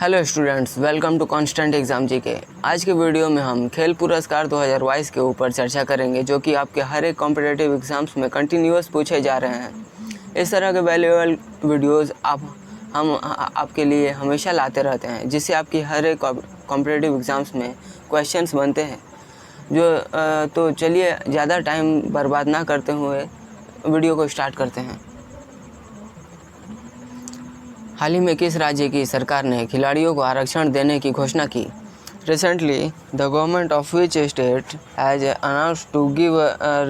Hello students, welcome to constant exam G K. आज के video में हम खेल पुरस्कार 2022 के ऊपर चर्चा करेंगे, जो कि आपके हर एक कॉम्पिटिटिव एग्जाम्स में कंटिन्यूअस पूछे जा रहे हैं। इस तरह के वैल्यूएबल वीडियोस हम आपके लिए हमेशा लाते रहते हैं, जिससे आपकी हर एक कॉम्पिटिटिव एग्जाम्स में क्वेश्चंस बनते हैं। तो चलिए ज़्यादा टाइम बर्बाद ना करते हुए वीडियो को स्टार्ट करते हैं। हाल ही में किस राज्य की सरकार ने खिलाड़ियों को आरक्षण देने की घोषणा की? Recently the government of which state has announced to give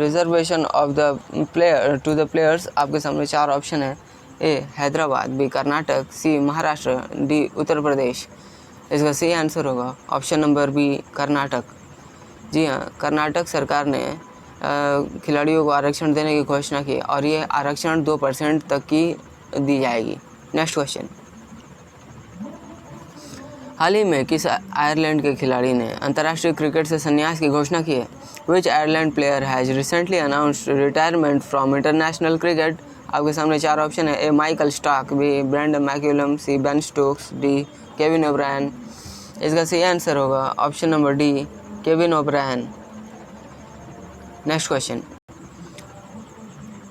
reservation of the players. आपके सामने चार ऑप्शन है। A Hyderabad, B Karnataka, C Maharashtra, D Uttar Pradesh. इसका सही आंसर होगा ऑप्शन नंबर बी, कर्नाटक। जी हाँ, कर्नाटक सरकार ने खिलाड़ियों को आरक्षण देने की घोषणा की और ये आरक्षण 2% तक की दी जाएगी। नेक्स्ट क्वेश्चन, हाल ही में किस आयरलैंड के खिलाड़ी ने अंतर्राष्ट्रीय क्रिकेट से संन्यास की घोषणा की है? Which Ireland player has recently announced retirement from international cricket. आपके सामने चार ऑप्शन है। A Michael Starc, B Brendon McCullum, C Ben Stokes, D Kevin O'Brien. इसका सही आंसर होगा option number D, Kevin O'Brien. Next question,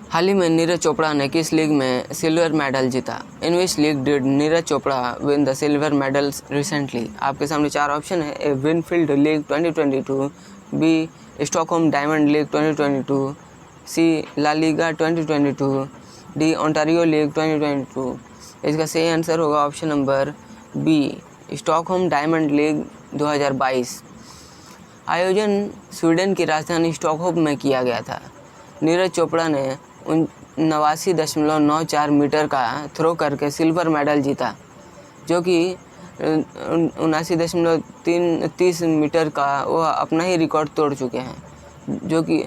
हाल ही में नीरज चोपड़ा ने किस लीग में सिल्वर मेडल जीता? In which league did Neeraj Chopra win the silver medal recently? आपके सामने चार ऑप्शन है। A Winfield league 2022, B Stockholm diamond league 2022, C La Liga 2022, D Ontario league 2022। इसका सही आंसर होगा option number B, Stockholm diamond league 2022। आयोजन Sweden की राजधानी स्टॉकहोम में किया गया था। नीरज चोपड़ा ने 89.94 मीटर का थ्रो करके सिल्वर मेडल जीता, जो कि 79.30 मीटर का वो अपना ही रिकॉर्ड तोड़ चुके हैं, जो कि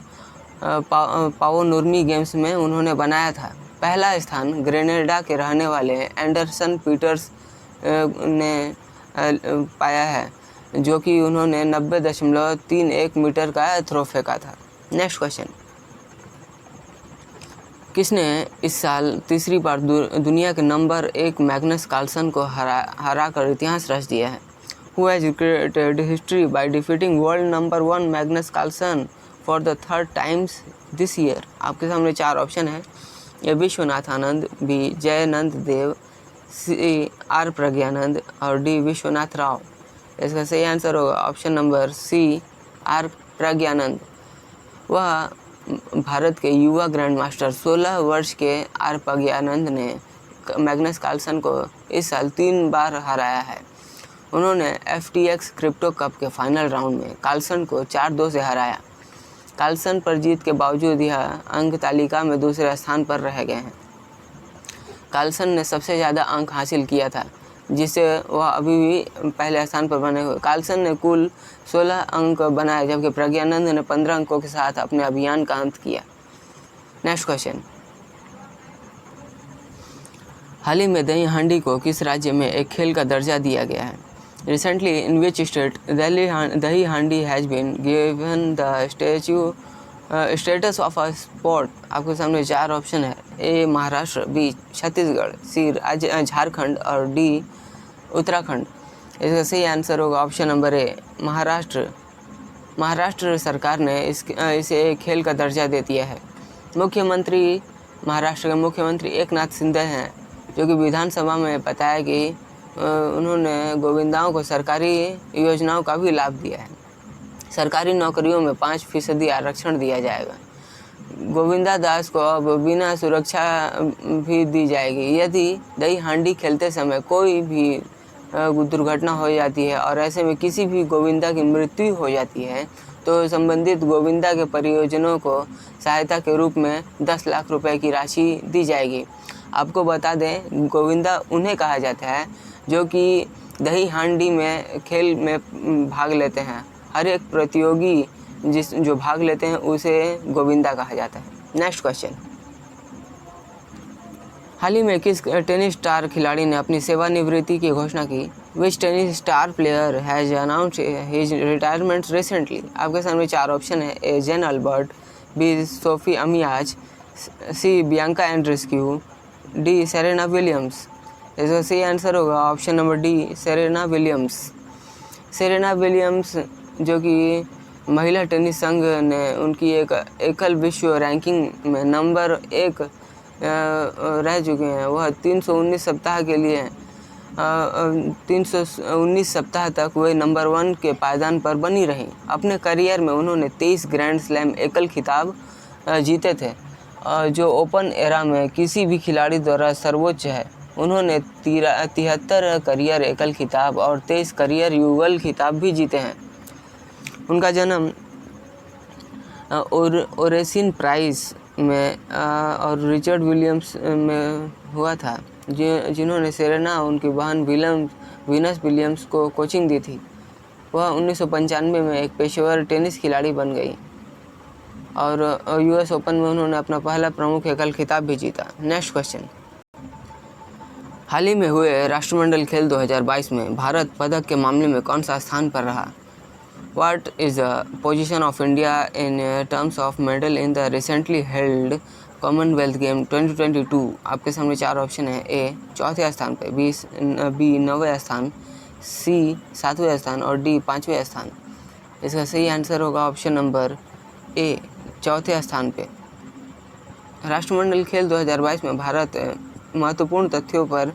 पावो नुर्मी गेम्स में उन्होंने बनाया था। पहला स्थान ग्रेनेडा के रहने वाले एंडरसन पीटर्स ने पाया है, जो कि उन्होंने 90.31 मीटर का थ्रो फेंका था। नेक्स्ट क्वेश्चन, किसने इस साल तीसरी बार दुनिया के नंबर 1 मैग्नस कार्लसन को हरा कर इतिहास रच दिया है? Who has created history by defeating world number 1 Magnus Carlsen for the third times this year? आपके सामने चार ऑप्शन है। A Vishwanath Anand, B Jayanand Dev, C R Praggnanandhaa और डी विश्वनाथ राव। इसका सही आंसर होगा option number C, R Praggnanandhaa. वह भारत के युवा ग्रैंड मास्टर 16 वर्ष के आर प्रज्ञानंद ने मैग्नस कार्लसन को इस साल 3 बार हराया है। उन्होंने FTX क्रिप्टो कप के फाइनल राउंड में कार्लसन को 4-2 से हराया। कार्लसन पर जीत के बावजूद यह अंक तालिका में दूसरे स्थान पर रह गए हैं। कार्लसन ने सबसे ज़्यादा अंक हासिल किया था, जिससे वह अभी भी पहले स्थान पर बने हुए। कार्लसन ने कुल 16 अंक बनाए, जबकि प्रज्ञानंद ने 15 अंकों के साथ अपने अभियान का अंत किया। नेक्स्ट क्वेश्चन, हाल ही में दही हांडी को किस राज्य में एक खेल का दर्जा दिया गया है? Recently in which state Dahi Handi has been given the status of a sport? आपके सामने चार ऑप्शन है। A Maharashtra, B Chhattisgarh, C Jharkhand और डी उत्तराखंड। इसका सही आंसर होगा option number A, Maharashtra. Maharashtra सरकार ने इसे खेल का दर्जा दे दिया है। मुख्यमंत्री महाराष्ट्र के मुख्यमंत्री एकनाथ शिंदे हैं, जो कि विधानसभा में बताया कि उन्होंने गोविंदाओं को सरकारी योजनाओं का भी लाभ दिया है। सरकारी नौकरियों में 5% आरक्षण दिया जाएगा। गोविंदा दास को अब बिना सुरक्षा भी दी जाएगी। यदि दही हांडी खेलते समय कोई भी दुर्घटना हो जाती है और ऐसे में किसी भी गोविंदा की मृत्यु हो जाती है, तो संबंधित गोविंदा के परियोजनों को सहायता के रूप में 10 लाख रुपए की राशि दी जाएगी। आपको बता दें, गोविंदा उन्हें कहा जाता है जो कि दही हांडी में खेल में भाग लेते हैं। हर एक प्रतियोगी जो भाग लेते हैं उसे गोविंदा कहा जाता है। नेक्स्ट क्वेश्चन, हाल ही में किस टेनिस स्टार खिलाड़ी ने अपनी सेवानिवृत्ति की घोषणा की? Which tennis star player has announced his retirement recently? आपके सामने चार ऑप्शन है। A Jane Albert, B Sophie Amiaz, C Bianca Andreescu, D Serena Williams. इसका सही आंसर होगा option number D, Serena Williams. Serena Williams जो कि महिला टेनिस संघ ने उनकी एक एकल विश्व रैंकिंग में नंबर 1 रह चुके हैं। वह 319 सप्ताह के लिए 319 सप्ताह तक वे नंबर 1 के पायदान पर बनी रहीं। अपने करियर में उन्होंने 23 ग्रैंड स्लैम एकल खिताब जीते थे, जो ओपन एरा में किसी भी खिलाड़ी द्वारा सर्वोच्च है। उन्होंने 73 करियर एकल खिताब और 23 करियर युगल खिताब भी जीते हैं। उनका जन्म ओरेसिन प्राइस में और रिचर्ड विलियम्स में हुआ था, जिन्होंने सेरेना उनकी बहन वीनस विलियम्स को कोचिंग दी थी। वह 1995 में एक पेशेवर टेनिस खिलाड़ी बन गई और यूएस ओपन में उन्होंने अपना पहला प्रमुख एकल खिताब भी जीता। नेक्स्ट क्वेश्चन, हाल ही में हुए राष्ट्रमंडल खेल 2022 में भारत पदक के मामले में कौन सा स्थान पर रहा? What is the position of India in terms of medal in the recently held Commonwealth Game 2022? आपके सामने 4 ऑप्शन है। ए 4थे स्थान पे, बी 9वें स्थान, सी 7वें स्थान और डी 5वें स्थान। इसका सही आंसर होगा ऑप्शन नंबर ए, 4थे स्थान पे। राष्ट्रमंडल खेल 2022 में भारत महत्वपूर्ण तथ्यों पर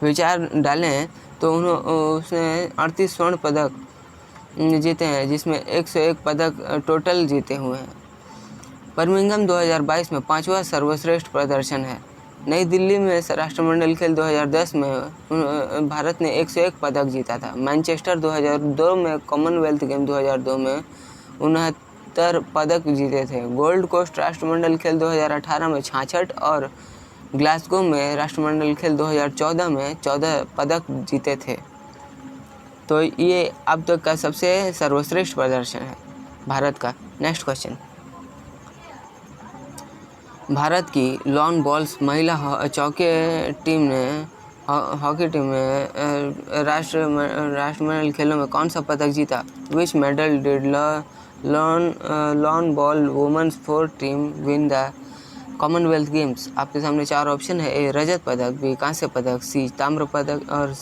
विचार डालें तो उसने 38 स्वर्ण पदक जीते हैं, जिसमें 101 पदक टोटल जीते हुए हैं। बर्मिंघम 2022 में 5वां सर्वश्रेष्ठ प्रदर्शन है। नई दिल्ली में राष्ट्रमंडल खेल 2010 में भारत ने 101 पदक जीता था। मैनचेस्टर 2002 में कॉमनवेल्थ गेम 2002 में 69 पदक जीते थे। गोल्ड कोस्ट राष्ट्रमंडल खेल 2018 में 66 और ग्लासगो में राष्ट्रमंडल खेल 2014 में 14 पदक जीते थे। तो ये अब तक का सबसे सर्वश्रेष्ठ प्रदर्शन है भारत का। नेक्स्ट क्वेश्चन, भारत की लॉन बॉल्स महिला चौके टीम ने हॉकी टीम में राष्ट्रमंडल खेलों में कौन सा पदक जीता? Which medal did lawn ball women's 4 team win the Commonwealth Games? आपके सामने 4 ऑप्शन है। ए रजत पदक, बी कांस्य पदक, सी ताम्र पदक और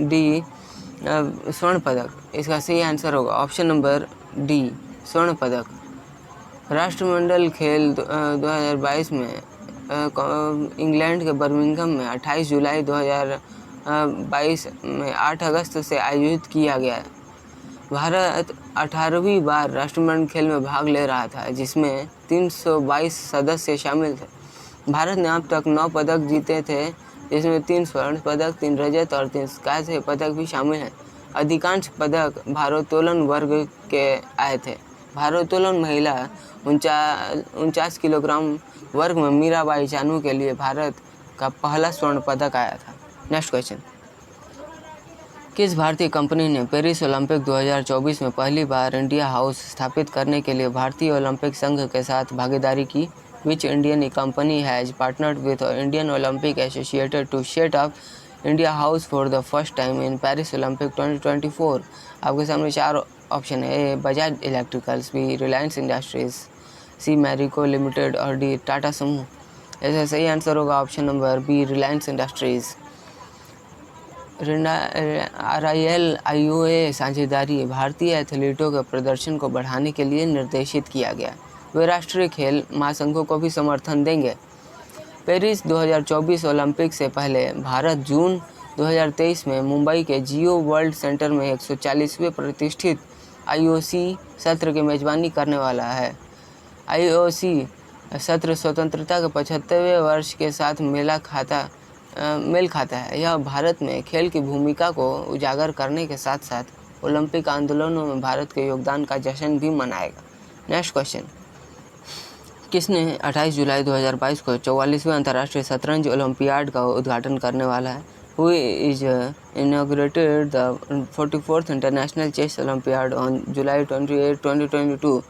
डी स्वर्ण पदक। इसका सही आंसर होगा ऑप्शन नंबर डी, स्वर्ण पदक। राष्ट्रमंडल खेल 2022 में इंग्लैंड के बर्मिंघम में 28 जुलाई 2022 में 8 अगस्त से आयोजित किया गया है। भारत 18वीं बार राष्ट्रमंडल खेल में भाग ले रहा था, जिसमें 322 सदस्य शामिल थे। भारत ने अब तक 9 पदक जीते थे, जिसमें 3 स्वर्ण पदक, 3 रजत और 3 कांस्य पदक भी शामिल हैं। अधिकांश पदक भारोत्तोलन वर्ग के आए थे। भारोत्तोलन महिला 49 किलोग्राम वर्ग में मीराबाई चानू के लिए भारत का पहला स्वर्ण पदक आया था। नेक्स्ट क्वेश्चन, किस भारतीय कंपनी ने पेरिस ओलंपिक 2024 में पहली बार इंडिया हाउस स्थापित करने के लिए भारतीय ओलंपिक संघ के साथ भागीदारी की? Which Indian company has partnered with Indian Olympic Association to set up India House for the first time in Paris Olympic 2024? आपके सामने 4 ऑप्शन है। A Bajaj Electricals, B Reliance Industries, C Marico Limited और डी टाटा समूह। ऐसा सही आंसर होगा option number B, Reliance Industries. RIL-IOA साझेदारी भारतीय एथलीटों के प्रदर्शन को बढ़ाने के लिए निर्देशित किया गया। वे राष्ट्रीय खेल महासंघों को भी समर्थन देंगे। पेरिस 2024 ओलंपिक से पहले भारत जून 2023 में मुंबई के जियो वर्ल्ड सेंटर में 140वें प्रतिष्ठित IOC सत्र की मेजबानी करने वाला है। IOC सत्र स्वतंत्रता के 75वें वर्ष के साथ मेल खाता है। यह भारत में खेल की भूमिका को उजागर करने के साथ साथ ओलंपिक आंदोलनों में भारत के योगदान का जश्न भी मनाएगा। नेक्स्ट क्वेश्चन, किसने 28 जुलाई 2022 को 44वें अंतर्राष्ट्रीय शतरंज ओलंपियाड का उद्घाटन करने वाला है? Who is inaugurated the 44th International Chess Olympiad on July 28, 2022?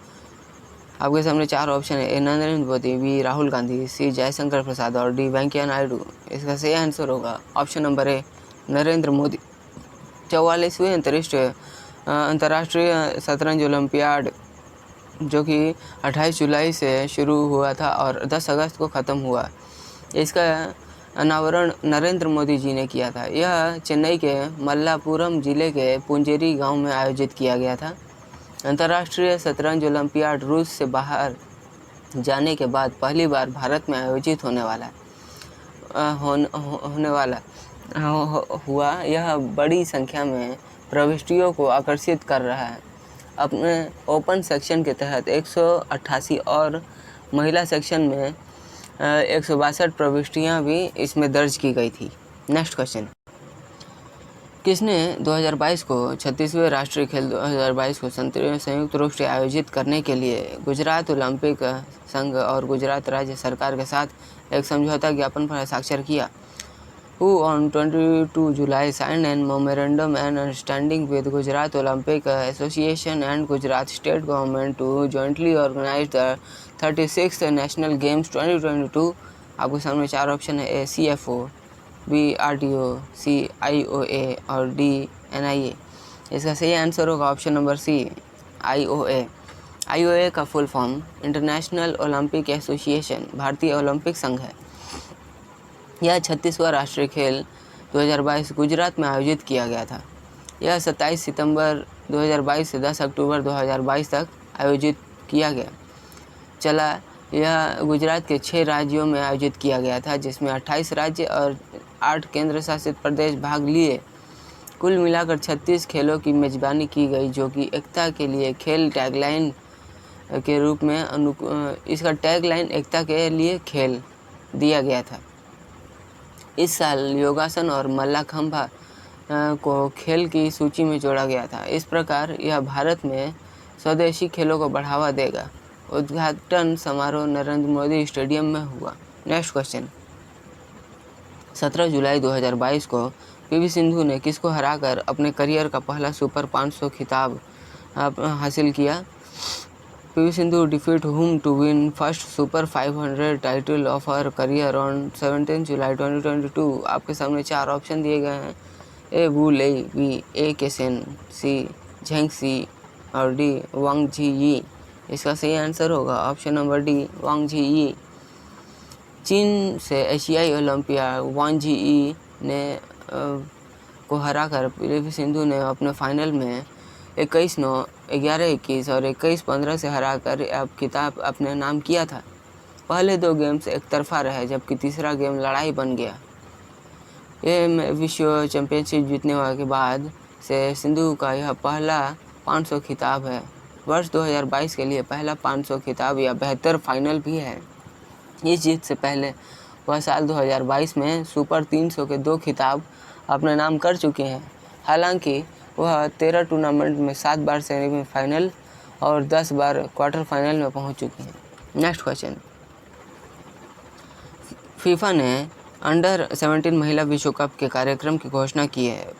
आपके सामने 4 ऑप्शन है। A Narendra Modi, B Rahul Gandhi, C Jaishankar Prasad और डी वेंकैया नायडू। इसका सही आंसर होगा option number A, Narendra Modi. 44वें अंतर्राष्ट्रीय शतरंज ओलंपियाड जो कि 28 जुलाई से शुरू हुआ था और 10 अगस्त को ख़त्म हुआ। इसका अनावरण नरेंद्र मोदी जी ने किया था। यह चेन्नई के मल्लापुरम जिले के पुंजेरी गांव में आयोजित किया गया था। अंतर्राष्ट्रीय शतरंज ओलंपियाड रूस से बाहर जाने के बाद पहली बार भारत में आयोजित होने वाला हुआ। यह बड़ी संख्या में प्रविष्टियों को आकर्षित कर रहा है। अपने ओपन सेक्शन के तहत 188 और महिला सेक्शन में 162 प्रविष्टियां भी इसमें दर्ज की गई थी। नेक्स्ट क्वेश्चन, किसने 2022 को 36वें राष्ट्रीय खेल 2022 को संयुक्त रूप से आयोजित करने के लिए गुजरात ओलंपिक संघ और गुजरात राज्य सरकार के साथ एक समझौता ज्ञापन पर हस्ताक्षर किया? Who on 22 July signed an memorandum and understanding with Gujarat Olympic Association and Gujarat State Government to jointly organize the 36th National Games 2022? आपके सामने चार ऑप्शन है: A CFO, B RTO, C IOA और डी NIA। इसका सही answer होगा option number C IOA। IOA का full form international Olympic association, भारतीय ओलंपिक संघ है। यह 36वां राष्ट्रीय खेल 2022 गुजरात में आयोजित किया गया था। यह 27 सितंबर 2022 से 10 अक्टूबर 2022 तक आयोजित किया गया चला। यह गुजरात के 6 राज्यों में आयोजित किया गया था, जिसमें 28 राज्य और 8 केंद्र शासित प्रदेश भाग लिए। कुल मिलाकर 36 खेलों की मेजबानी की गई, जो कि एकता के लिए खेल टैगलाइन के रूप में इसका टैगलाइन एकता के लिए खेल दिया गया था। इस साल योगासन और मल्लाखंबा को खेल की सूची में जोड़ा गया था। इस प्रकार यह भारत में स्वदेशी खेलों को बढ़ावा देगा। उद्घाटन समारोह नरेंद्र मोदी स्टेडियम में हुआ। नेक्स्ट क्वेश्चन, 17 जुलाई 2022 को PV सिंधु ने किसको हराकर अपने करियर का पहला सुपर 500 खिताब हासिल किया? PV Sindhu defeat whom to win first Super 500 title of her career on 17 July 2022? आपके सामने चार ऑप्शन दिए गए हैं: ए वू लेई, बी A.K. सेन, सी झेंग सी और डी वांग जी यी। इसका सही आंसर होगा ऑप्शन नंबर डी वांग जी यी। चीन से एशियाई ओलंपिया वांग जी यी ने को हराकर PV सिंधु ने अपने फाइनल में 21-9, 11-21 और 21-15 से हराकर अब खिताब अपने नाम किया था। पहले 2 गेम्स एक तरफा रहे, जबकि तीसरा गेम लड़ाई बन गया। ये विश्व चैंपियनशिप जीतने के बाद से सिंधु का यह पहला 500 खिताब है। वर्ष 2022 के लिए पहला 500 खिताब या बेहतर फाइनल भी है। इस जीत से पहले वह साल 2022 में सुपर 300 के 2 खिताब अपने नाम कर चुके हैं। हालांकि वह 13 टूर्नामेंट में 7 बार सेमीफाइनल और 10 बार क्वार्टर फाइनल में पहुंच चुकी हैं। नेक्स्ट क्वेश्चन, फीफा ने अंडर 17 महिला विश्व कप के कार्यक्रम की घोषणा की है।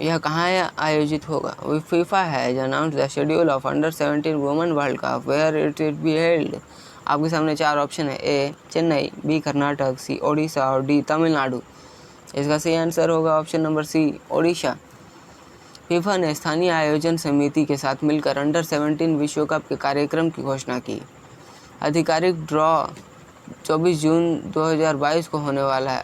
यह कहाँ आयोजित होगा? FIFA has announced the schedule of under 17 women world cup where it will be held. आपके सामने चार ऑप्शन है: A Chennai, B Karnataka, C Odisha और डी तमिलनाडु। इसका सही आंसर होगा option number C Odisha. FIFA ने स्थानीय आयोजन समिति के साथ मिलकर अंडर 17 विश्व कप के कार्यक्रम की घोषणा की। आधिकारिक ड्रॉ 24 जून 2022 को होने वाला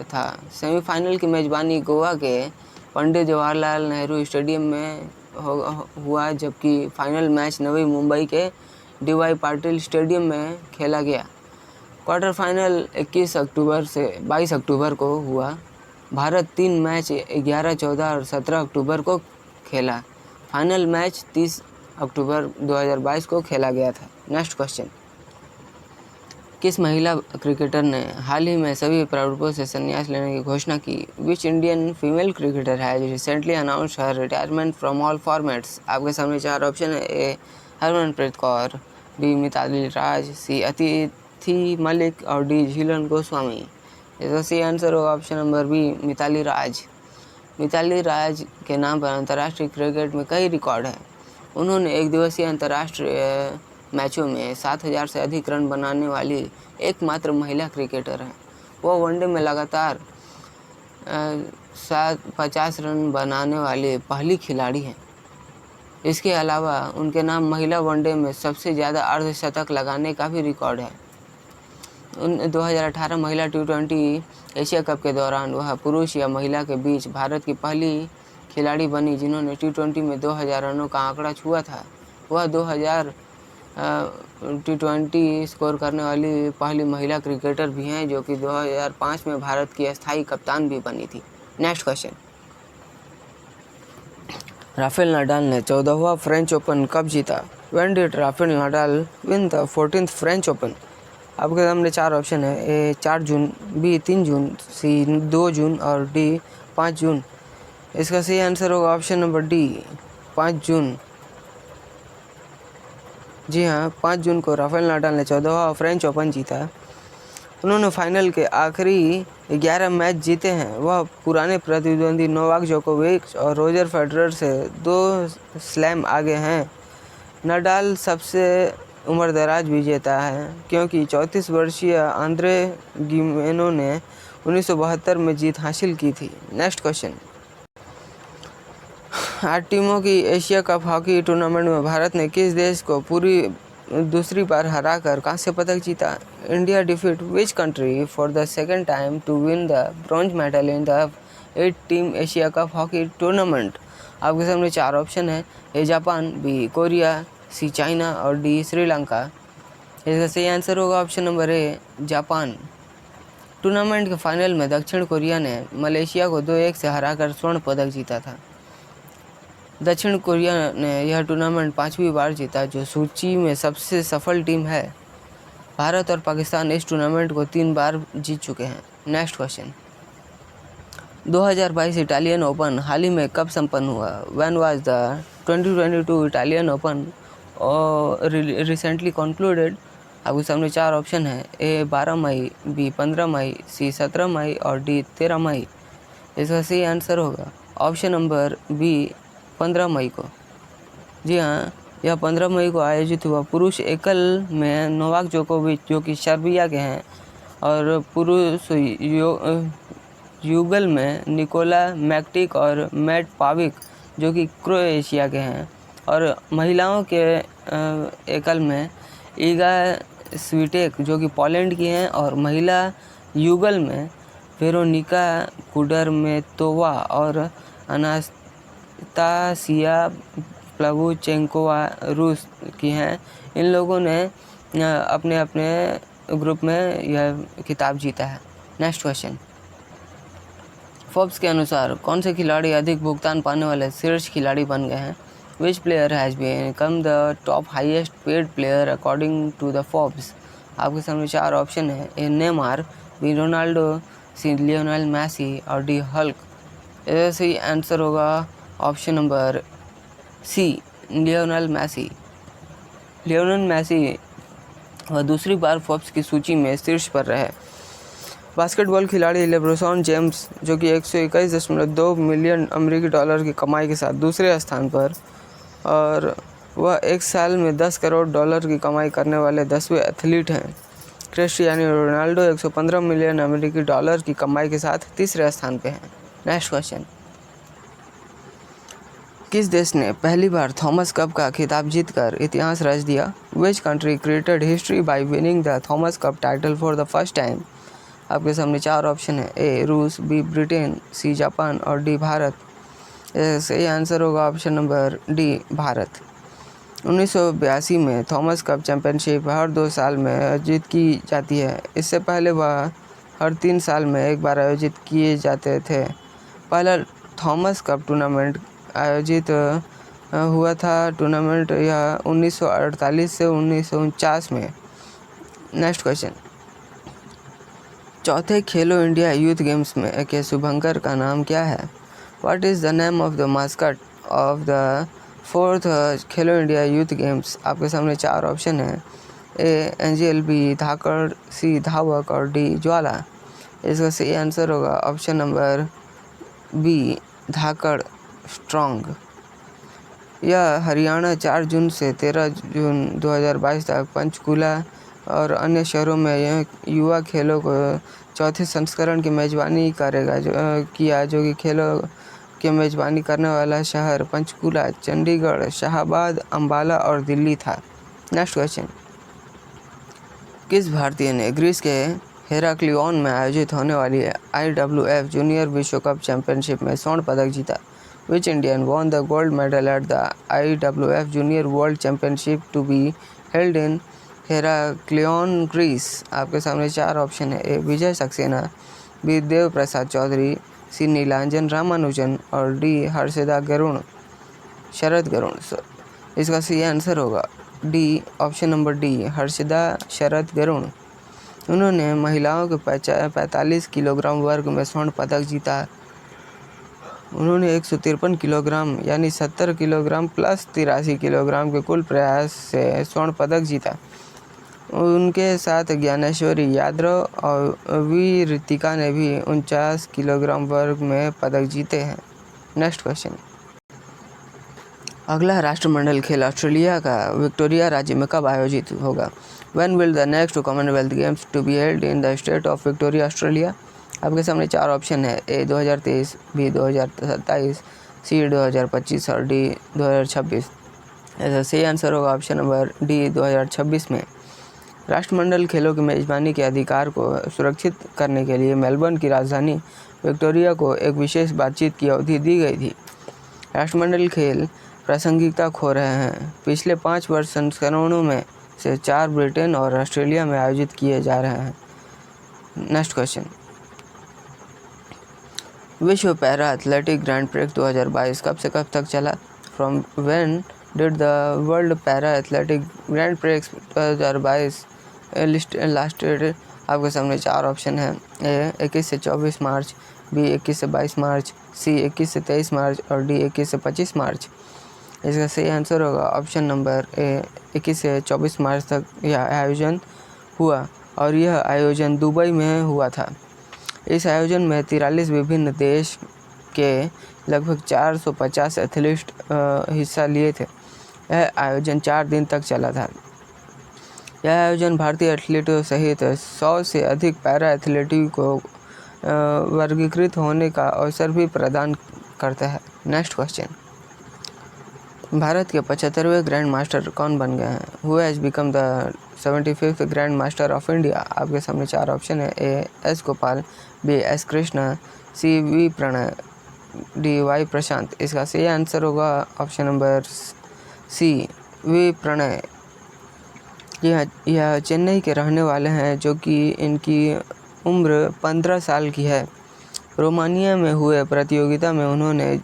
था। सेमीफाइनल की मेजबानी गोवा के पंडित जवाहरलाल नेहरू स्टेडियम में हुआ, जबकि फाइनल मैच नवी मुंबई के DY पाटिल स्टेडियम में खेला गया। क्वार्टर फाइनल 21 अक्टूबर से 22 अक्टूबर को हुआ। भारत 3 मैच 11, 14 और 17 अक्टूबर को खेला। फाइनल मैच 30 अक्टूबर 2022 को खेला गया था। नेक्स्ट क्वेश्चन, किस महिला क्रिकेटर ने हाल ही में सभी प्रारूपों से संन्यास लेने की घोषणा की? Which Indian female cricketer has recently announced her retirement from all formats? आपके सामने चार ऑप्शन है: ए हरमनप्रीत कौर, बी मिताली राज, सी अतिथि मलिक और डी झीलन गोस्वामी। इसका सही आंसर होगा ऑप्शन नंबर बी मिताली राज। मिताली राज के नाम पर अंतर्राष्ट्रीय क्रिकेट में कई रिकॉर्ड हैं। उन्होंने एक दिवसीय अंतर्राष्ट्रीय मैचों में 7,000 से अधिक रन बनाने वाली एकमात्र महिला क्रिकेटर हैं। वो वनडे में लगातार 50 रन बनाने वाली पहली खिलाड़ी हैं। इसके अलावा उनके नाम महिला वनडे में सबसे ज़्यादा अर्धशतक लगाने का भी रिकॉर्ड है। 2018 महिला T20 एशिया कप के दौरान वह पुरुष या महिला के बीच भारत की पहली खिलाड़ी बनी जिन्होंने T20 में 2000 रनों का आंकड़ा छुआ था। वह 2000 T20 स्कोर करने वाली पहली महिला क्रिकेटर भी हैं जो कि 2005 में भारत की अस्थायी कप्तान भी बनी थी। नेक्स्ट क्वेश्चन, राफेल नडाल ने 14वां फ्रेंच ओपन कब जीता? When did Rafael Nadal win the 14th French open? आपके सामने 4 ऑप्शन है, ए 4 जून, बी 3 जून, सी 2 जून और डी 5 जून। इसका सही आंसर होगा ऑप्शन नंबर डी, 5 जून। जी हाँ, 5 जून को राफेल नडाल ने 14वां फ्रेंच ओपन जीता। उन्होंने फाइनल के आखिरी 11 मैच जीते हैं। वह पुराने प्रतिद्वंदी नोवाक जोकोविच और रोजर फेडरर से 2 स्लैम आगे हैं। नडाल सबसे उम्रदराज विजेता है क्योंकि 34 वर्षीय आंद्रे गिमेनो ने 1972 में जीत हासिल की थी। नेक्स्ट क्वेश्चन, 8 टीमों की एशिया कप हॉकी टूर्नामेंट में भारत ने किस देश को दूसरी बार हराकर कांस्य पदक जीता? India defeat which country for the second time to win the bronze medal in the 8 team Asia cup hockey tournament? आपके सामने 4 ऑप्शन है, A Japan, B Korea, C China और डी श्रीलंका। इसका सही आंसर होगा option number A, Japan. Tournament के final में दक्षिण कोरिया ने मलेशिया को 2-1 से हराकर स्वर्ण पदक जीता था। दक्षिण कोरिया ने यह टूर्नामेंट 5वीं बार जीता जो सूची में सबसे सफल टीम है। भारत और पाकिस्तान इस टूर्नामेंट को 3 बार जीत चुके हैं। नेक्स्ट क्वेश्चन, 2022 इटालियन ओपन हाल ही में कब संपन्न हुआ? When was the 2022 Italian open recently concluded? आपके सामने 4 ऑप्शन है, ए 12 मई, बी 15 मई, सी 17 मई और डी 13 मई। इसका सही आंसर होगा ऑप्शन नंबर बी, 15 मई को। जी हाँ, यह 15 मई को आयोजित हुआ। पुरुष एकल में नोवाक जोकोविच जो कि सर्बिया के हैं और पुरुष युगल में निकोला मैक्टिक और मैट पाविक जो कि क्रोएशिया के हैं और महिलाओं के एकल में ईगा स्विटेक जो कि पोलैंड की हैं और महिला युगल में वेरोनिका कुडरमेतोवा और अनास्तासिया प्लावुचेंकोवा रूस की हैं। इन लोगों ने अपने अपने ग्रुप में यह खिताब जीता है। नेक्स्ट क्वेश्चन, फोर्ब्स के अनुसार कौन से खिलाड़ी अधिक भुगतान पाने वाले शीर्ष खिलाड़ी बन गए हैं? Which player has become the top highest paid player according to the Forbes? आपके सामने 4 ऑप्शन है, A Neymar, B Ronaldo, C Lionel Messi और डी हल्क। इसका सही आंसर होगा option number C, Lionel Messi. Lionel Messi वह दूसरी बार Forbes की सूची में शीर्ष पर रहे। बास्केटबॉल खिलाड़ी लेब्रोन जेम्स जो कि 121.2 मिलियन अमेरिकी डॉलर की कमाई के साथ दूसरे स्थान पर और वह एक साल में 10 करोड़ डॉलर की कमाई करने वाले 10वें एथलीट हैं। क्रिस्टियानो रोनाल्डो 115 मिलियन अमेरिकी डॉलर की कमाई के साथ तीसरे स्थान पर हैं। नेक्स्ट क्वेश्चन, किस देश ने पहली बार थॉमस कप का खिताब जीतकर इतिहास रच दिया? Which country created history bye winning the Thomas cup title for the first time? आपके सामने 4 ऑप्शन है, ए रूस, बी ब्रिटेन, सी जापान और डी भारत। सही आंसर होगा ऑप्शन नंबर डी, भारत। 1982 में थॉमस कप चैंपियनशिप हर 2 साल में आयोजित की जाती है। इससे पहले वह हर 3 साल में एक बार आयोजित किए जाते थे। पहला थॉमस कप टूर्नामेंट आयोजित हुआ था टूर्नामेंट यह 1948 से 1949 में। नेक्स्ट क्वेश्चन, चौथे खेलो इंडिया यूथ गेम्स में के शुभंकर का नाम क्या है? What is the name of the mascot of the 4th Khelo India youth games? आपके सामने 4 ऑप्शन है, ए एंजल, बी धाकड़, सी धावक और डी ज्वाला। इसका सही आंसर होगा ऑप्शन नंबर बी, धाकड़ स्ट्रॉन्ग। यह हरियाणा 4 जून से 13 जून 2022 तक पंचकुला और अन्य शहरों में यह युवा खेलों को चौथे संस्करण की मेज़बानी करेगा जो कि खेलों की मेज़बानी करने वाला शहर पंचकुला, चंडीगढ़, शाहबाद, अंबाला और दिल्ली था। नेक्स्ट क्वेश्चन, किस भारतीय ने ग्रीस के हेराक्लियोन में आयोजित होने वाली IWF जूनियर विश्व कप चैंपियनशिप में स्वर्ण पदक जीता? Which Indian won the gold medal at the IWF junior world championship to be held in Heraklion Greece? आपके सामने 4 ऑप्शन है। A Vijay Saxena, B Dev Prasad Chaudhary, C Nilanjan Ramanujan और डी हर्षदा गरुण, शरद गरुण। इसका सही आंसर होगा D, option number D, Harshada Sharad Garud. उन्होंने महिलाओं के 45 किलोग्राम वर्ग में स्वर्ण पदक जीता। उन्होंने 153 किलोग्राम यानी 70 किलोग्राम प्लस 83 किलोग्राम के कुल प्रयास से स्वर्ण पदक जीता। उनके साथ ज्ञानेश्वरी यादव और वी रितिका ने भी 49 किलोग्राम वर्ग में पदक जीते हैं। Next question. अगला राष्ट्रमंडल खेल ऑस्ट्रेलिया का विक्टोरिया राज्य में कब आयोजित होगा? When will the next Commonwealth Games to be held in the state of Victoria Australia? आपके सामने 4 ऑप्शन है। ए 2023, बी 2027, सी 2025 और डी 2026। ऐसा सही आंसर होगा ऑप्शन नंबर डी, 2026 में। राष्ट्रमंडल खेलों की मेजबानी के अधिकार को सुरक्षित करने के लिए मेलबर्न की राजधानी विक्टोरिया को एक विशेष बातचीत की अवधि दी गई थी। राष्ट्रमंडल खेल प्रासंगिकता खो रहे हैं। पिछले 5 वर्ष संस्करणों में से 4 ब्रिटेन और ऑस्ट्रेलिया में आयोजित किए जा रहे हैं। Next question. विश्व पैरा एथलेटिक ग्रैंड प्रिक्स 2022 कब से कब तक चला? From when did the world para athletic grand prix 2022 lasted? आपके सामने 4 ऑप्शन है। ए 21 से 24 मार्च, बी 21 से 22 मार्च, सी 21 से 23 मार्च और डी 21 से 25 मार्च। इसका सही आंसर होगा ऑप्शन नंबर ए, 21 से 24 मार्च तक यह आयोजन हुआ और यह आयोजन दुबई में हुआ था। इस आयोजन में 43 विभिन्न देश के लगभग 450 एथलीट हिस्सा लिए थे। यह आयोजन 4 दिन तक चला था। यह आयोजन भारतीय एथलीटों सहित 100 से अधिक पैरा एथलीटों को वर्गीकृत होने का अवसर भी प्रदान करता है। Next question. भारत के 75वें ग्रैंड मास्टर कौन बन गए हैं? Who has become the 75th grand master of India? आपके सामने 4 ऑप्शन है। A S Gopal, B S Krishna, C V Pranay, D Y Prashant. इसका सही आंसर होगा option number C, V Pranay. यह चेन्नई के रहने वाले हैं जो कि इनकी उम्र 15 साल की है। रोमानिया में हुए प्रतियोगिता में उन्होंने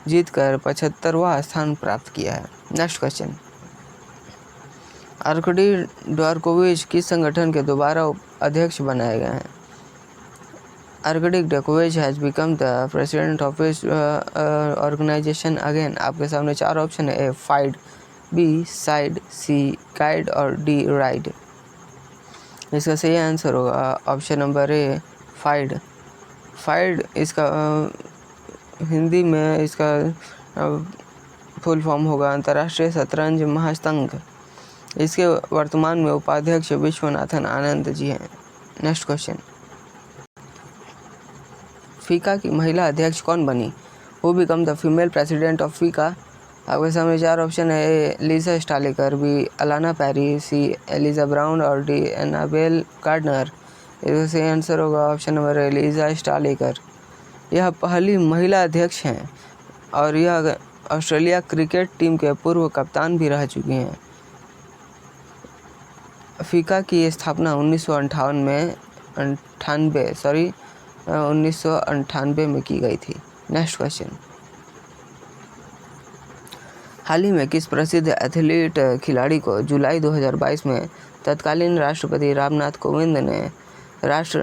जीतकर 75वां स्थान प्राप्त किया है। Next question. आर्कडी ड्वारकोविच किस संगठन के दोबारा अध्यक्ष बनाए गए हैं? Arkady Dvorkovich has become the president of this organisation again. आपके सामने 4 ऑप्शन है। A FIDE, B side, C guide और डी राइड। इसका सही आंसर होगा option number A, FIDE. FIDE इसका हिंदी में इसका फुल फॉर्म होगा अंतर्राष्ट्रीय शतरंज महासंघ। इसके वर्तमान में उपाध्यक्ष विश्वनाथन आनंद जी हैं। Next question. फीका की महिला अध्यक्ष कौन बनी? Who become the female president of फीका? आपके सामने 4 ऑप्शन है। ए लीसा स्टालिकर, बी अलाना पेरी, सी एलिजा ब्राउन और डी एनाबेल गार्डनर। इसका सही आंसर होगा ऑप्शन नंबर ए, लीसा स्टालिकर। यह पहली महिला अध्यक्ष हैं और यह ऑस्ट्रेलिया क्रिकेट टीम के पूर्व कप्तान भी रह चुकी हैं। फीका की स्थापना 1998 में की गई थी। Next question. हाल ही में किस प्रसिद्ध एथलीट खिलाड़ी को जुलाई 2022 में तत्कालीन राष्ट्रपति रामनाथ कोविंद ने राष्ट्र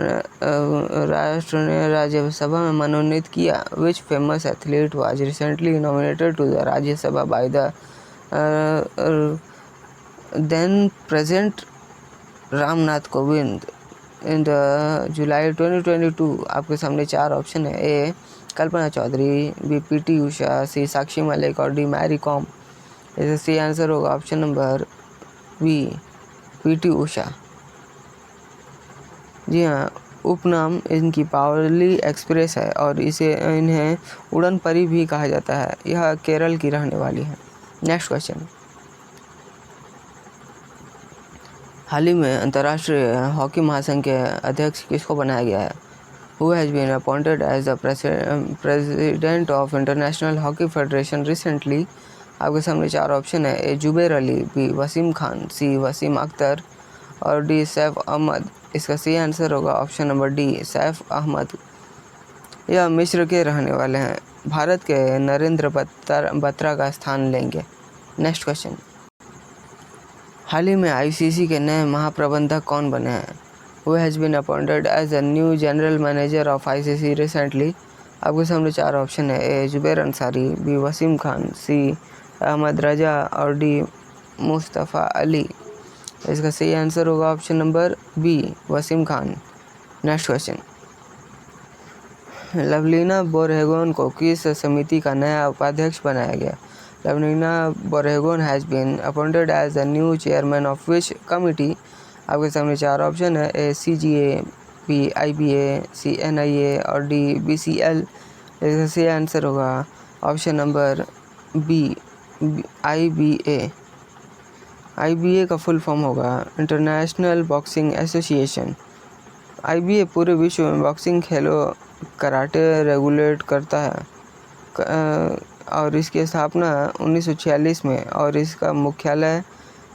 ने राज्यसभा में मनोनीत किया? Which famous athlete was recently nominated to the Rajya Sabha by the then present Ramnath Kovind in the July 2022? आपके सामने 4 ऑप्शन है। A Kalpana Chaudhary, B PT Usha, C Sakshi Malik और डी मैरी कॉम। इसका सही आंसर होगा option number B, PT Usha. जी हाँ, उपनाम इनकी पावली एक्सप्रेस है और इन्हें उड़न परी भी कहा जाता है। यह केरल की रहने वाली है। Next question. हाल ही में अंतर्राष्ट्रीय हॉकी महासंघ के अध्यक्ष किसको बनाया गया है? Who has been appointed as the president of International Hockey Federation recently? आपके सामने 4 ऑप्शन है। A Zubair Ali, B Wasim Khan, C Wasim Akhtar और डी सैफ अहमद। इसका सही आंसर होगा option number D, Saif Ahmed. यह मिस्र के रहने वाले हैं। भारत के नरेंद्र बत्रा का स्थान लेंगे। नेक्स्ट क्वेश्चन, हाल ही में आईसीसी के नए महाप्रबंधक कौन बने हैं? Who has been appointed as the new general manager of ICC recently? आपके सामने 4 ऑप्शन है। A Zubair Ansari, B Wasim Khan, C Ahmed Raza और डी मुस्तफ़ा अली। इसका सही आंसर होगा option number B, Wasim Khan. Next question, Lovlina Borgohain को किस समिति का नया उपाध्यक्ष बनाया गया? Lovlina Borgohain has been appointed as the new chairman of which committee? आपके सामने 4 ऑप्शन है। A CGA, B IBA, C NIA और डी BCL। इसका सही आंसर होगा option number B, IBA। IBA का फुल फॉर्म होगा इंटरनेशनल बॉक्सिंग एसोसिएशन। IBA पूरे विश्व में बॉक्सिंग खेलों कराटे रेगुलेट करता है और इसकी स्थापना 1946 में और इसका मुख्यालय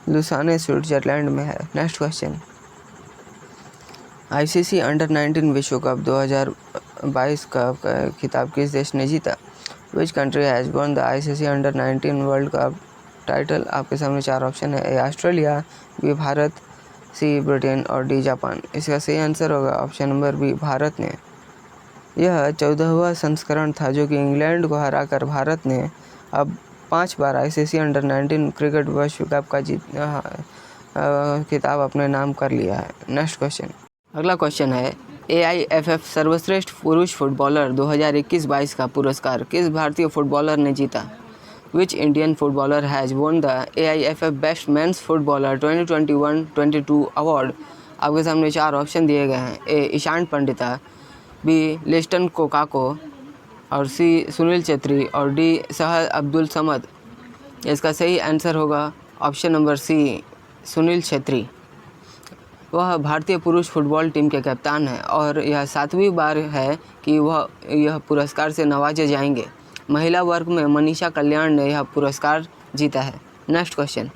लुसाने स्विट्जरलैंड में है। नेक्स्ट क्वेश्चन, ICC अंडर-19 विश्व कप 2022 का खिताब किस देश ने जीता? Which country has won the ICC under nineteen world cup title? आपके सामने 4 ऑप्शन है। A Australia, B Bharat, C Britain और डी जापान। इसका सही आंसर होगा ऑप्शन नंबर बी, भारत ने। यह 14वां संस्करण था जो कि इंग्लैंड को हराकर भारत ने अब 5 बार ICC अंडर-19 क्रिकेट विश्व कप का खिताब अपने नाम कर लिया है। नेक्स्ट क्वेश्चन, अगला क्वेश्चन है AIFF सर्वश्रेष्ठ पुरुष फुटबॉलर 2021-22 का पुरस्कार किस भारतीय फुटबॉलर ने जीता? Which Indian footballer has won the AIFF best mains footballer 2021-22 award? आपके सामने 4 ऑप्शन दिए गए हैं। ए ईशान पंडिता, बी लिस्टन कोकाको और सी सुनील छेत्री और डी सहल अब्दुल समद। इसका सही आंसर होगा option number C, Sunil Chhetri. वह भारतीय पुरुष फुटबॉल टीम के कप्तान हैं और यह 7वीं बार है कि वह यह पुरस्कार से नवाजे जाएंगे। महिला वर्ग में मनीषा कल्याण ने यह पुरस्कार जीता है। नेक्स्ट क्वेश्चन,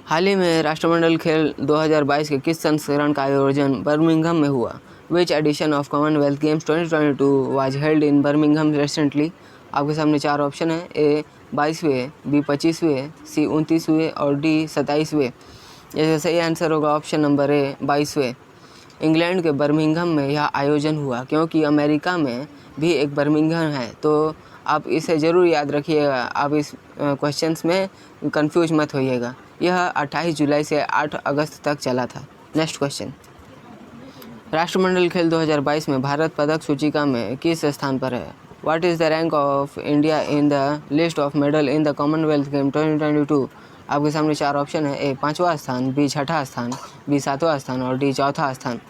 हाल ही में राष्ट्रमंडल खेल 2022 के किस संस्करण का आयोजन बर्मिंघम में हुआ? Which edition of Commonwealth games 2022 was held in Birmingham recently? आपके सामने 4 ऑप्शन है। ए 22वें, बी 25वें, सी 29वें और डी 27वें। इसका सही आंसर होगा ऑप्शन नंबर ए, 22वें। इंग्लैंड के बर्मिंघम में यह आयोजन हुआ क्योंकि अमेरिका में भी एक बर्मिंघम है, तो आप इसे ज़रूर याद रखिएगा। आप इस क्वेश्चंस में कंफ्यूज मत होइएगा। यह 28 जुलाई से 8 अगस्त तक चला था। नेक्स्ट क्वेश्चन, राष्ट्रमंडल खेल 2022 में भारत पदक सूचिका में किस स्थान पर है? What is the rank of India in the list of medal in the Commonwealth game 2022? आपके सामने 4 ऑप्शन है। ए 5वां स्थान, बी 6ठा स्थान, बी 7वां स्थान और डी 4था स्थान।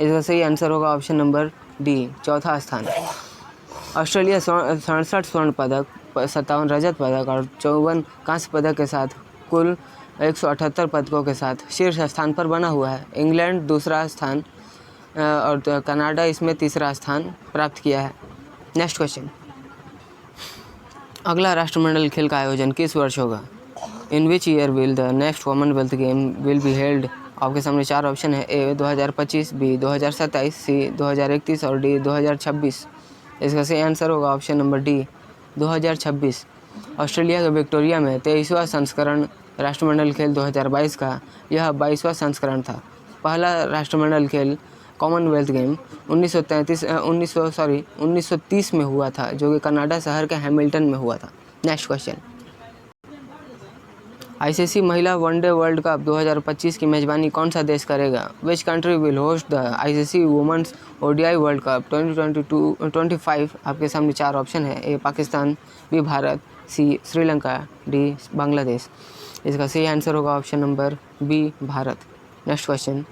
इसका सही आंसर होगा ऑप्शन नंबर डी, 4था स्थान। ऑस्ट्रेलिया 67 स्वर्ण पदक, 57 रजत पदक और 54 कांस्य पदक के साथ कुल 178 पदकों के साथ शीर्ष स्थान पर बना हुआ है। इंग्लैंड दूसरा स्थान और कनाडा इसमें तीसरा स्थान प्राप्त किया है। नेक्स्ट क्वेश्चन, अगला राष्ट्रमंडल खेल का आयोजन किस वर्ष होगा? In which year will the next Commonwealth game will be held? आपके सामने 4 ऑप्शन है। ए 2025, बी 2027, सी 2031 और डी 2026। इसका सही आंसर होगा ऑप्शन नंबर डी, 2026। ऑस्ट्रेलिया के विक्टोरिया में 23वां संस्करण राष्ट्रमंडल खेल 2022 का यह 22वां संस्करण था। पहला राष्ट्रमंडल खेल कॉमनवेल्थ गेम 1930 में हुआ था, जो कि कनाडा शहर के हैमिल्टन में हुआ था। नेक्स्ट क्वेश्चन, आईसीसी महिला वनडे वर्ल्ड कप 2025 की मेजबानी कौन सा देश करेगा? Which country will host the ICC women's ODI world cup 2025? आपके सामने 4 ऑप्शन है। A Pakistan, B Bharat, C Sri Lanka, D Bangladesh. इसका सही आंसर होगा option number B, Bharat. Next question,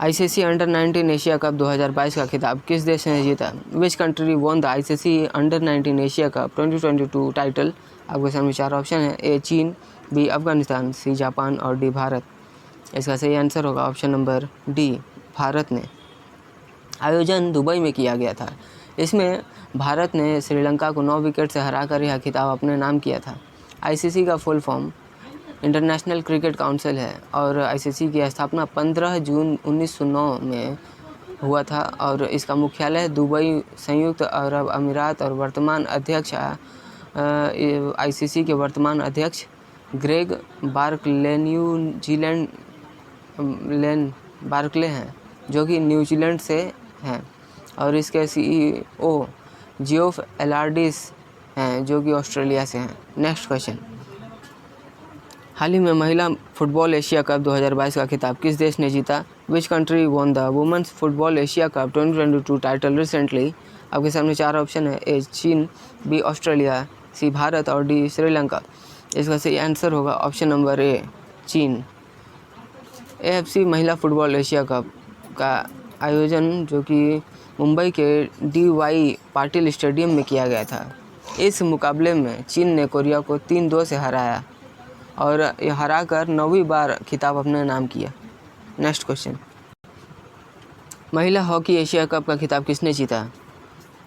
ICC under 19 Asia cup 2022 का खिताब किस देश ने जीता? Which country won the ICC under 19 Asia cup 2022 title? आपके सामने 4 ऑप्शन है, ए चीन, बी अफगानिस्तान, सी जापान और डी भारत। इसका सही आंसर होगा ऑप्शन नंबर डी, भारत ने। आयोजन दुबई में किया गया था। इसमें भारत ने श्रीलंका को 9 विकेट से हराकर यह खिताब अपने नाम किया था। आईसीसी का full form international cricket council है और आईसीसी की स्थापना 15 जून 1909 में हुआ था और इसका मुख्यालय दुबई, संयुक्त अरब अमीरात और वर्तमान अध्यक्ष आईसीसी के वर्तमान अध्यक्ष ग्रेग बार्कले हैं, जो कि न्यूजीलैंड से हैं, और इसके सीईओ जियोफ एलार्डिस हैं, जो कि ऑस्ट्रेलिया से हैं। नेक्स्ट क्वेश्चन, हाल ही में महिला फुटबॉल एशिया कप 2022 का खिताब किस देश ने जीता? Which country won the women's football Asia cup 2022 title recently? आपके सामने 4 ऑप्शन है, ए चीन, बी ऑस्ट्रेलिया, सी भारत और डी श्रीलंका। इसका सही आंसर होगा ऑप्शन नंबर ए, चीन। एएफसी महिला फुटबॉल एशिया कप का आयोजन जो कि मुंबई के डी.वाई. पाटिल स्टेडियम में किया गया था। इस मुकाबले में चीन ने कोरिया को 3-2 से हराया और हराकर 9वीं बार खिताब अपने नाम किया। नेक्स्ट क्वेश्चन, महिला हॉकी एशिया कप का खिताब किसने जीता?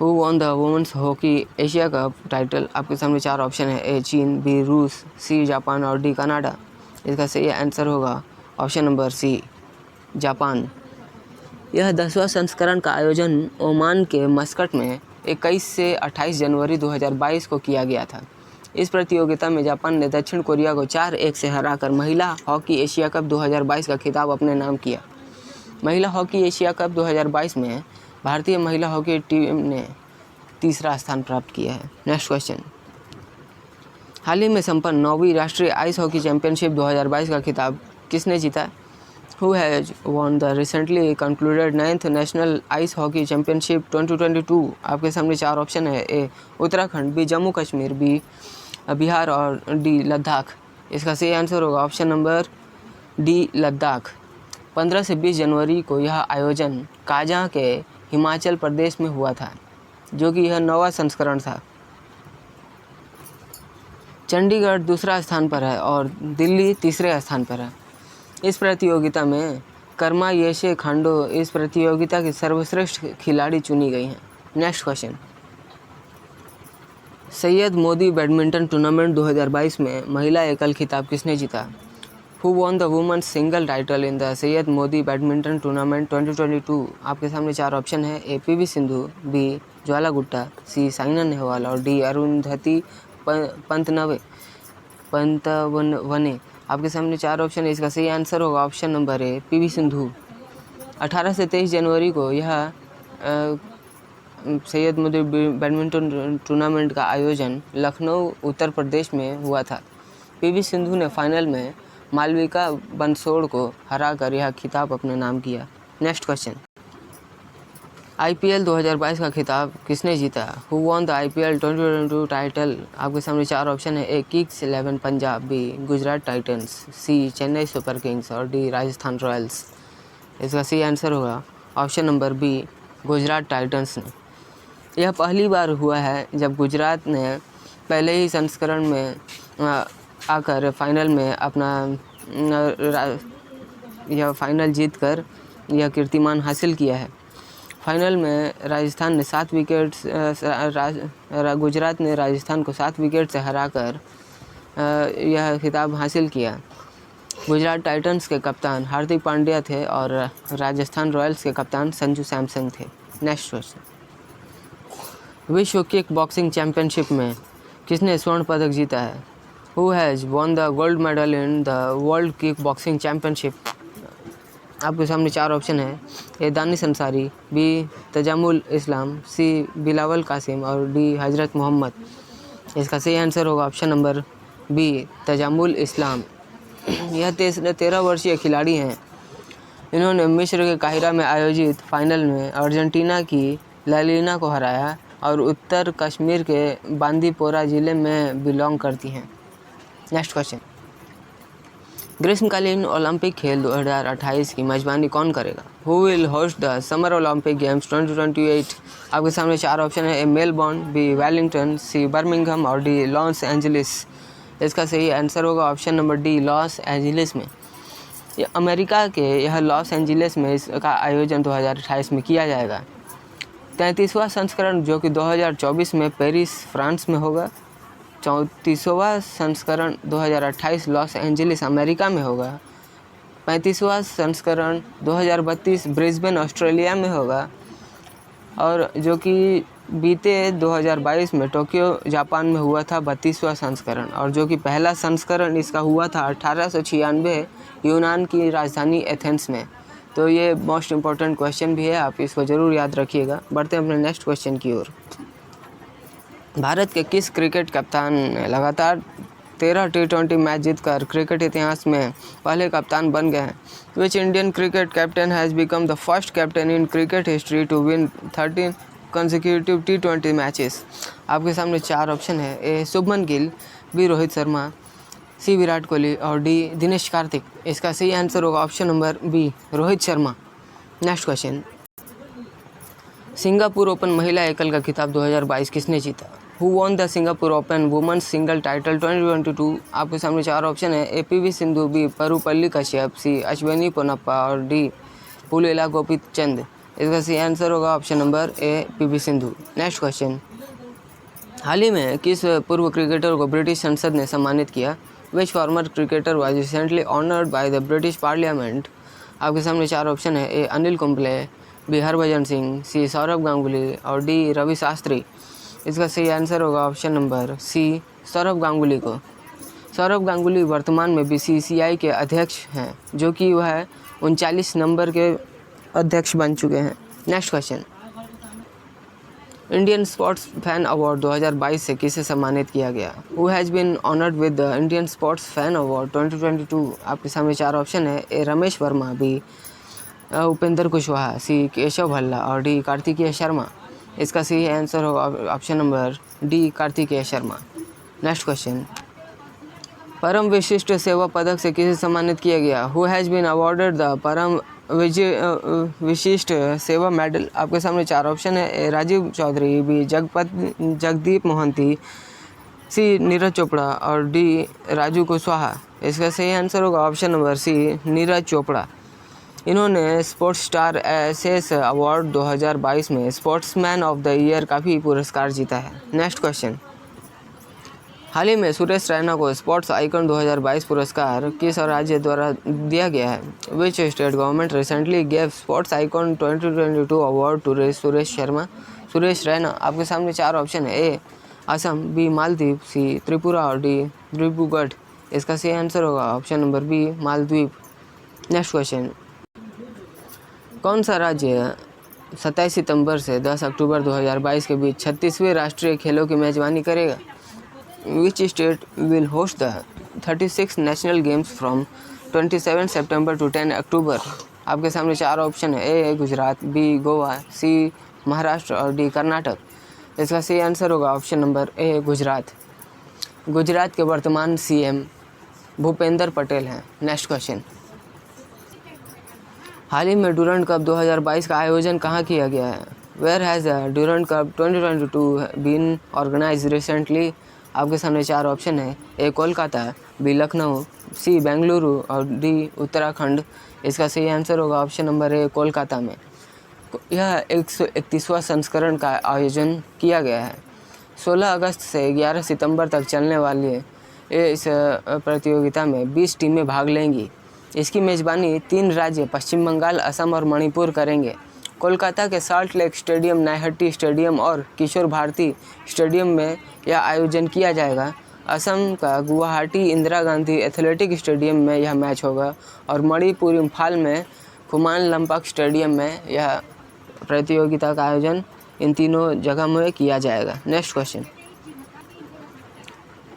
Who won the women's hockey Asia cup title? आपके सामने 4 ऑप्शन है, ए चीन, बी रूस, सी जापान और डी कनाडा। इसका सही आंसर होगा ऑप्शन नंबर सी, जापान। यह 10वां संस्करण का आयोजन ओमान के मस्कट में 21 से 28 जनवरी 2022 को किया गया था। इस प्रतियोगिता में जापान ने दक्षिण कोरिया को 4-1 से हराकर महिला हॉकी एशिया कप 2022 का खिताब अपने नाम किया। महिला हॉकी एशिया कप 2022 में भारतीय महिला हॉकी टीम ने 3रा स्थान प्राप्त किया है। नेक्स्ट क्वेश्चन, हाल ही में संपन्न 9वीं राष्ट्रीय आइस हॉकी चैंपियनशिप 2022 का खिताब किसने जीता? Who has won the recently concluded 9th National Ice Hockey Championship 2022? आपके सामने 4 ऑप्शन है, ए उत्तराखंड, बी जम्मू कश्मीर, बी बिहार और डी लद्दाख। इसका सही आंसर होगा ऑप्शन नंबर डी, लद्दाख। 15 से 20 जनवरी को यह आयोजन काजा के हिमाचल प्रदेश में हुआ था, जो कि यह 9वां संस्करण था। चंडीगढ़ 2रा स्थान पर है और दिल्ली 3रे स्थान पर है। इस प्रतियोगिता में कर्मा येशे खांडो इस प्रतियोगिता की सर्वश्रेष्ठ खिलाड़ी चुनी गई हैं। Next question, Syed Modi badminton tournament 2022 में महिला एकल खिताब किसने जीता? Who won the women's single title in the Syed Modi badminton tournament 2022? आपके सामने 4 ऑप्शन है, A PV Sindhu, B Jwala Gutta, C Saina Nehwal और डी अरुंधति पंतवने। आपके सामने 4 ऑप्शन है, इसका सही आंसर होगा ऑप्शन नंबर ए, पीवी सिंधु। 18 से 23 जनवरी को यह सैयद मोदी बैडमिंटन टूर्नामेंट का आयोजन लखनऊ उत्तर प्रदेश में हुआ था। पीवी सिंधु ने फाइनल में मालविका बंसोड़ को हराकर यह खिताब अपने नाम किया। नेक्स्ट क्वेश्चन, आईपीएल 2022 का खिताब किसने जीता? Who won the IPL 2022 title? आपके सामने 4 ऑप्शन है, A Kings 11 Punjab, B Gujarat Titans, C Chennai Super Kings और डी राजस्थान रॉयल्स। इसका सही आंसर होगा option number B, Gujarat Titans ने। यह पहली बार हुआ है जब गुजरात ने पहले ही संस्करण में आकर फाइनल में अपना यह फाइनल जीतकर यह कीर्तिमान हासिल किया है। फाइनल में राजस्थान ने 7 विकेट गुजरात ने राजस्थान को 7 विकेट से हराकर यह खिताब हासिल किया। गुजरात टाइटंस के कप्तान हार्दिक पांड्या थे और राजस्थान रॉयल्स के कप्तान संजू सैमसन थे। नेक्स्ट क्वेश्चन, विश्व किक बॉक्सिंग चैंपियनशिप में किसने स्वर्ण पदक जीता है? Who has won the gold medal in the world kick boxing championship? आपके सामने 4 ऑप्शन है, ए दानिश अंसारी, बी तजामुल इस्लाम, सी बिलावल कासिम और डी हजरत मोहम्मद। इसका सही आंसर होगा ऑप्शन नंबर बी, तजामुल इस्लाम। यह 13 वर्षीय खिलाड़ी हैं। इन्होंने मिस्र के काहिरा में आयोजित फाइनल में अर्जेंटीना की लालिना को हराया और उत्तर कश्मीर के बांदीपोरा ज़िले में बिलोंग करती हैं। नेक्स्ट क्वेश्चन, ग्रीष्मकालीन ओलंपिक खेल 2028 की मेजबानी कौन करेगा? Who will host the summer Olympic games 2028? आपके सामने 4 ऑप्शन है: ए मेलबर्न, बी वेलिंगटन, सी बर्मिंघम और डी लॉस एंजलिस। इसका सही आंसर होगा option number D, Los Angeles में। ये अमेरिका के यह लॉस एंजलिस में इसका आयोजन 2028 में किया जाएगा। 33वां संस्करण जो कि 2024 में पेरिस फ्रांस में होगा। 34वां संस्करण 2028 लॉस एंजलिस अमेरिका में होगा। 35वां संस्करण 2032 ब्रिस्बेन ऑस्ट्रेलिया में होगा। और जो कि बीते 2022 में टोक्यो जापान में हुआ था 32वां संस्करण, और जो कि पहला संस्करण इसका हुआ था 1896 यूनान की राजधानी एथेंस में। तो ये मोस्ट इम्पॉर्टेंट क्वेश्चन भी है, आप इसको ज़रूर याद रखिएगा। बढ़ते हैं अपने नेक्स्ट क्वेश्चन की ओर। भारत के किस क्रिकेट कप्तान ने लगातार 13 T20 मैच जीतकर क्रिकेट इतिहास में पहले कप्तान बन गए हैं? Which Indian cricket captain has become the first captain in cricket history to win 13 consecutive T20 matches? आपके सामने 4 ऑप्शन है: A Shubman Gill, B Rohit Sharma, C Virat Kohli और डी दिनेश कार्तिक। इसका सही आंसर होगा option number B, Rohit Sharma. Next question. Singapore open महिला एकल का खिताब 2022 किसने जीता? Who won the Singapore open women's single title 2022? आपके सामने 4 ऑप्शन है: A PV Sindhu, B Parupalli Kashyap, C Ashwini Ponnappa और डी पुलेला गोपीचंद। इसका सही आंसर होगा option number A, PV Sindhu. Next question. हाल ही में किस पूर्व क्रिकेटर को ब्रिटिश संसद ने सम्मानित किया? Which former cricketer was recently honoured by the British parliament? आपके सामने 4 ऑप्शन है: A Anil Kumble, B Harbhajan Singh, C Sourav Ganguly और डी रवि शास्त्री। इसका सही आंसर होगा option number C, Sourav Ganguly को। सौरभ गांगुली वर्तमान में BCCI के अध्यक्ष हैं, जो कि वह 39 नंबर के अध्यक्ष बन चुके हैं। Next question. Indian sports fan award 2022 से किसे सम्मानित किया गया? Who has been honoured with the Indian sports fan award 2022? आपके सामने 4 ऑप्शन है: A Ramesh Verma, B Upendra Kushwaha, C Keshav Bhalla और डी कार्तिकेय शर्मा। इसका सही आंसर होगा option number D, Kartikeya Sharma. Next question. Param Vishisht Seva Padak से किसे सम्मानित किया गया? Who has been awarded the परम विशिष्ट सेवा मेडल? आपके सामने 4 ऑप्शन है: A Rajeev Chaudhary, B Jagdeep Mohanty, C Neeraj Chopra और डी राजू कुशवाहा। इसका सही आंसर होगा option number C, Neeraj Chopra. इन्होंने स्पोर्ट्स स्टार एसेस अवार्ड 2022 में स्पोर्ट्समैन ऑफ द ईयर का भी पुरस्कार जीता है। Next question. हाल ही में सुरेश रैना को स्पोर्ट्स आइकन 2022 पुरस्कार किस राज्य द्वारा दिया गया है? Which state government recently gave sports icon 2022 award to Suresh Raina? आपके सामने 4 ऑप्शन है: A Assam, B Maldives, C Tripura और डी डिब्रूगढ़। इसका सही आंसर होगा option number B, Maldives. Next question. कौन सा राज्य 27 सितंबर से 10 अक्टूबर 2022 के बीच 36वें राष्ट्रीय खेलों की मेजबानी करेगा? Which state will host the 36 national games from 27 September to 10 October? आपके सामने 4 ऑप्शन है: A Gujarat, B Goa, C Maharashtra और डी कर्नाटक। इसका सही आंसर होगा option number A, Gujarat. Gujarat के वर्तमान CM भूपेंद्र पटेल हैं। Next question. हाल ही में डूरंड कप 2022 का आयोजन कहाँ किया गया है? Where has Durand cup 2022 been organise recently? आपके सामने 4 ऑप्शन है: A Kolkata, B Lucknow, C Bengaluru और डी उत्तराखंड। इसका सही आंसर होगा ऑप्शन नंबर ए, कोलकाता में। यह 131वां संस्करण का आयोजन किया गया है। 16 अगस्त से 11 सितंबर तक चलने वाली इस प्रतियोगिता में 20 टीमें भाग लेंगी। इसकी मेज़बानी 3 राज्य पश्चिम बंगाल, असम और मणिपुर करेंगे। कोलकाता के साल्ट लेक स्टेडियम, नायहट्टी स्टेडियम और किशोर भारती स्टेडियम में यह आयोजन किया जाएगा। असम का गुवाहाटी इंदिरा गांधी एथलेटिक स्टेडियम में यह मैच होगा और मणिपुर इम्फाल में खुमान लंपक स्टेडियम में यह प्रतियोगिता का आयोजन इन तीनों जगह में किया जाएगा। Next question.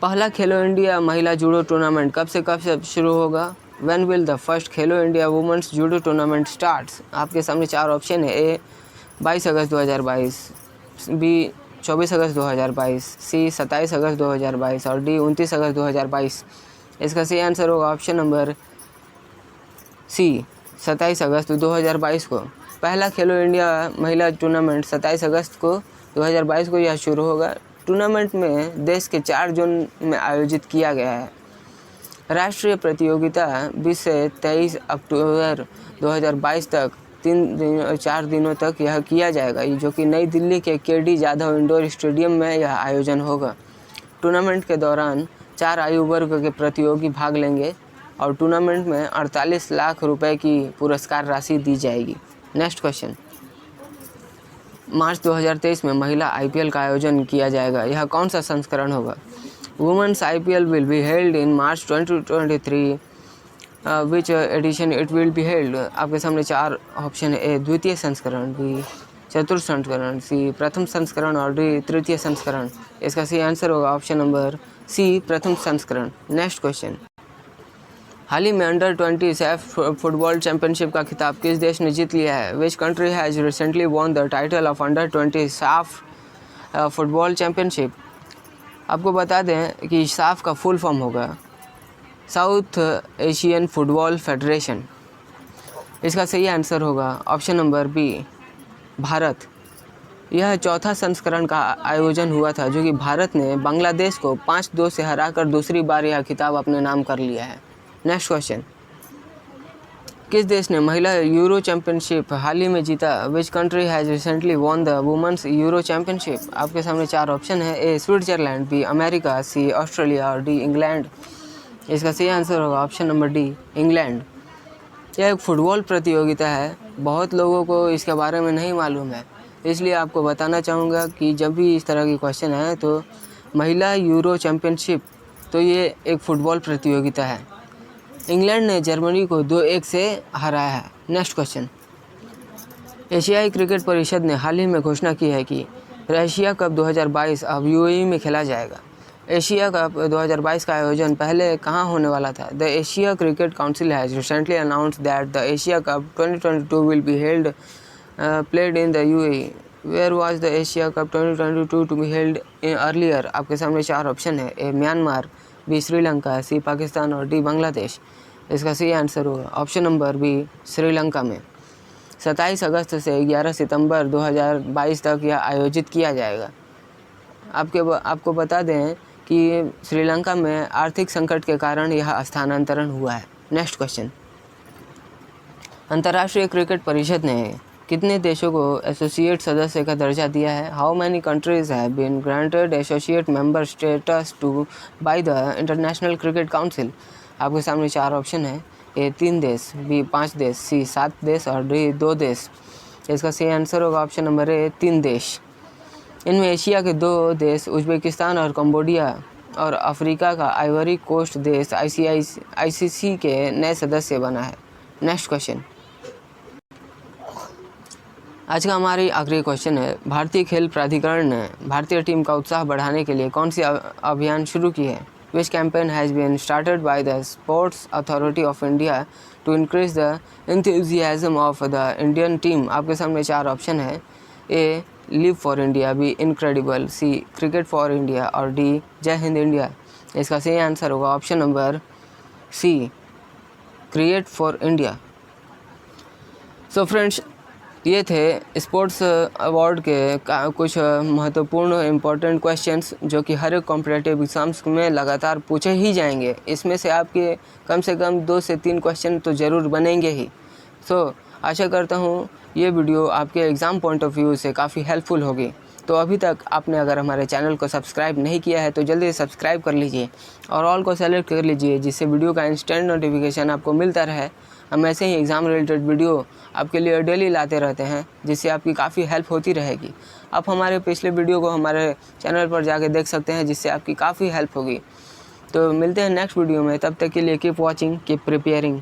पहला खेलो इंडिया महिला जूडो टूर्नामेंट कब से शुरू होगा? When will the first Khelo India women's judo tournament starts? आपके सामने 4 ऑप्शन है: ए 22 अगस्त 2022, बी 24 अगस्त 2022, सी 27 अगस्त 2022 और डी 29 अगस्त 2022। इसका सही आंसर होगा ऑप्शन नंबर सी 27 अगस्त 2022 को। पहला खेलो इंडिया महिला टूर्नामेंट 27 अगस्त को 2022 को यह शुरू होगा। टूर्नामेंट में देश के 4 जोन में आयोजित किया गया है। राष्ट्रीय प्रतियोगिता 20 से 23 अक्टूबर 2022 तक 4 दिनों तक यह किया जाएगा, जो कि नई दिल्ली के KD जाधव इंडोर स्टेडियम में यह आयोजन होगा। टूर्नामेंट के दौरान 4 आयु वर्ग के प्रतियोगी भाग लेंगे और टूर्नामेंट में 48 लाख रुपए की पुरस्कार राशि दी जाएगी। नेक्स्ट क्वेश्चन, मार्च 2023 में महिला IPL का आयोजन किया जाएगा। यह कौन सा संस्करण होगा? Women's IPL will be held in March 2023। Which edition it will be held? आपके सामने 4 ऑप्शन है। ए द्वितीय संस्करण, बी चतुर्थ संस्करण, सी प्रथम संस्करण और डी तृतीय संस्करण। इसका सही आंसर होगा ऑप्शन नंबर सी प्रथम संस्करण। नेक्स्ट क्वेश्चन, हाल ही में अंडर 20 सैफ फुटबॉल चैंपियनशिप का खिताब किस देश ने जीत लिया है? विच country has recently won the title of under 20 साफ फुटबॉल चैंपियनशिप? आपको बता दें कि साफ का फुल फॉर्म होगा साउथ एशियन फुटबॉल फेडरेशन। इसका सही आंसर होगा ऑप्शन नंबर बी भारत। यह चौथा संस्करण का आयोजन हुआ था, जो कि भारत ने बांग्लादेश को 5-2 से हराकर दूसरी बार यह खिताब अपने नाम कर लिया है। नेक्स्ट क्वेश्चन, किस देश ने महिला यूरो चैंपियनशिप हाल ही में जीता? Which country has recently won the women's euro championship? आपके सामने 4 ऑप्शन है। A Switzerland, B America, C Australia और डी इंग्लैंड। इसका सही आंसर होगा ऑप्शन नंबर डी इंग्लैंड। यह एक फुटबॉल प्रतियोगिता है, बहुत लोगों को इसके बारे में नहीं मालूम है, इसलिए आपको बताना चाहूँगा कि जब भी इस तरह की क्वेश्चन है तो महिला यूरो चैंपियनशिप तो ये एक फ़ुटबॉल प्रतियोगिता है। इंग्लैंड ने जर्मनी को 2-1 से हराया है। नेक्स्ट क्वेश्चन, एशियाई क्रिकेट परिषद ने हाल ही में घोषणा की है कि एशिया कप 2022 अब UAE में खेला जाएगा। एशिया कप 2022 का आयोजन पहले कहाँ होने वाला था? The Asia cricket council has recently announced that the Asia cup 2022 will be held played in the UAE. Where was the Asia Cup 2022 to be held earlier? आपके सामने 4 ऑप्शन है। ए म्यांमार, बी श्रीलंका, सी पाकिस्तान और डी बांग्लादेश। इसका सही answer होगा option number B Sri Lanka में। 27 अगस्त से 11 सितंबर 2022 तक यह आयोजित किया जाएगा। आपको बता दें कि श्रीलंका में आर्थिक संकट के कारण यह स्थानांतरण हुआ है। नेक्स्ट क्वेश्चन, अंतर्राष्ट्रीय क्रिकेट परिषद ने कितने देशों को एसोसिएट सदस्य का दर्जा दिया है? How many countries have been granted associate member status to by the international cricket council? आपके सामने 4 ऑप्शन है। ए 3 देश, बी 5 देश, सी 7 देश और डी 2 देश। इसका सही आंसर होगा ऑप्शन नंबर ए 3 देश। इनमें एशिया के 2 देश उज्बेकिस्तान और कंबोडिया और अफ्रीका का आइवरी कोस्ट देश ICC के नए सदस्य बना है। नेक्स्ट क्वेश्चन, आज का हमारी आखिरी क्वेश्चन है, भारतीय खेल प्राधिकरण ने भारतीय टीम का उत्साह बढ़ाने के लिए कौन सी अभियान शुरू की है? Which campaign has been started by the sports authority of India to increase the enthusiasm of the Indian team? आपके सामने 4 ऑप्शन है। A live for India, B incredible, C cricket for India और डी जय हिंद इंडिया। इसका सही answer होगा option number C create for India. So friends, ये थे sports award के कुछ महत्वपूर्ण इम्पोर्टेंट क्वेश्चंस जो कि हर एक कॉम्पिटिटिव एग्ज़ाम्स में लगातार पूछे ही जाएंगे। इसमें से आपके कम से कम 2 से 3 क्वेश्चन तो ज़रूर बनेंगे ही। सो आशा करता हूँ ये वीडियो आपके एग्ज़ाम पॉइंट ऑफ व्यू से काफ़ी हेल्पफुल होगी। तो अभी तक आपने अगर हमारे चैनल को सब्सक्राइब नहीं किया है तो जल्दी सब्सक्राइब कर लीजिए और ऑल को सेलेक्ट कर लीजिए, जिससे वीडियो का इंस्टेंट नोटिफिकेशन आपको मिलता रहे। हम ऐसे ही एग्ज़ाम रिलेटेड वीडियो आपके लिए डेली लाते रहते हैं, जिससे आपकी काफ़ी हेल्प होती रहेगी। आप हमारे पिछले वीडियो को हमारे चैनल पर जाके देख सकते हैं, जिससे आपकी काफ़ी हेल्प होगी। तो मिलते हैं नेक्स्ट वीडियो में, तब तक के लिए कीप वॉचिंग, कीप प्रिपेयरिंग।